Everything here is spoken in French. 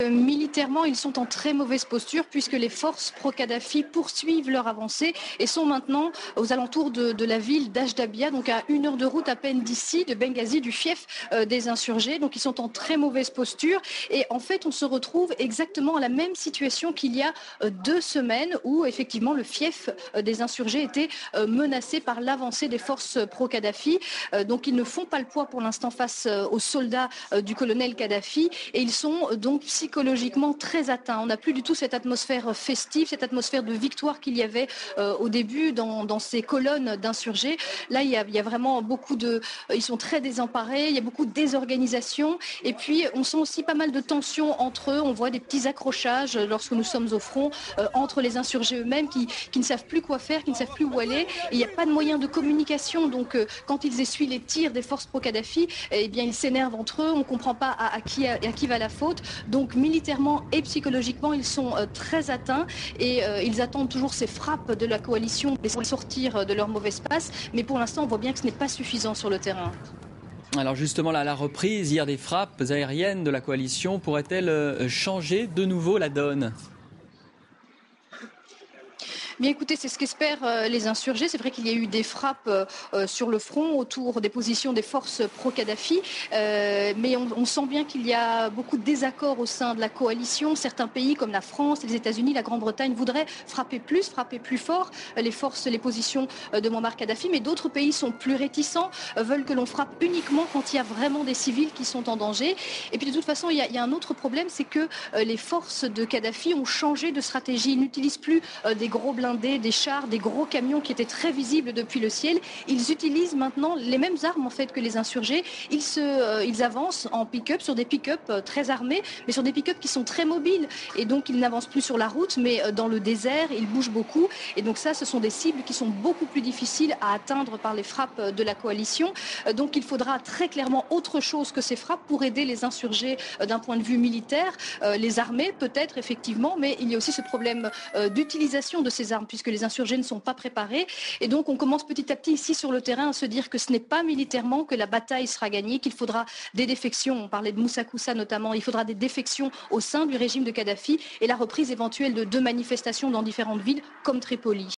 Militairement, ils sont en très mauvaise posture puisque les forces pro-Kadhafi poursuivent leur avancée et sont maintenant aux alentours de la ville d'Ajdabia, donc à 1 heure de route à peine d'ici, de Benghazi, du fief des insurgés. Donc ils sont en très mauvaise posture et en fait on se retrouve exactement à la même situation qu'il y a 2 semaines où effectivement le fief des insurgés était menacé par l'avancée des forces pro-Kadhafi. Donc ils ne font pas le poids pour l'instant face aux soldats du colonel Kadhafi et ils sont donc psychologiquement très atteints. On n'a plus du tout cette atmosphère festive, cette atmosphère de victoire qu'il y avait au début dans ces colonnes d'insurgés. Là, il y a vraiment beaucoup de... Ils sont très désemparés, il y a beaucoup de désorganisation. Et puis, on sent aussi pas mal de tensions entre eux. On voit des petits accrochages lorsque nous sommes au front entre les insurgés eux-mêmes qui ne savent plus quoi faire, qui ne savent plus où aller. Et il n'y a pas de moyen de communication. Donc, quand ils essuient les tirs des forces pro-Kadhafi, eh bien, ils s'énervent entre eux. On ne comprend pas à qui va la faute. Donc, militairement et psychologiquement, ils sont très atteints et ils attendent toujours ces frappes de la coalition pour les sortir de leur mauvaise passe. Mais pour l'instant, on voit bien que ce n'est pas suffisant sur le terrain. Alors justement, là, la reprise hier des frappes aériennes de la coalition pourrait-elle changer de nouveau la donne ? Bien écoutez, c'est ce qu'espèrent les insurgés. C'est vrai qu'il y a eu des frappes sur le front autour des positions des forces pro-Kadhafi, mais on sent bien qu'il y a beaucoup de désaccords au sein de la coalition. Certains pays comme la France, les États-Unis, la Grande-Bretagne voudraient frapper plus fort les positions de Mouammar Kadhafi, mais d'autres pays sont plus réticents, veulent que l'on frappe uniquement quand il y a vraiment des civils qui sont en danger. Et puis de toute façon, il y a un autre problème, c'est que les forces de Kadhafi ont changé de stratégie. Ils n'utilisent plus des gros blindés, des chars, des gros camions qui étaient très visibles depuis le ciel. Ils utilisent maintenant les mêmes armes en fait que les insurgés. Ils avancent en pick-up, sur des pick-up très armés, mais sur des pick-up qui sont très mobiles. Et donc ils n'avancent plus sur la route, mais dans le désert, ils bougent beaucoup. Et donc ça, ce sont des cibles qui sont beaucoup plus difficiles à atteindre par les frappes de la coalition. Donc il faudra très clairement autre chose que ces frappes pour aider les insurgés d'un point de vue militaire. Les armées peut-être effectivement, mais il y a aussi ce problème d'utilisation de ces armes puisque les insurgés ne sont pas préparés. Et donc on commence petit à petit ici sur le terrain à se dire que ce n'est pas militairement que la bataille sera gagnée, qu'il faudra des défections. On parlait de Moussa Koussa notamment. Il faudra des défections au sein du régime de Kadhafi et la reprise éventuelle de 2 manifestations dans différentes villes comme Tripoli.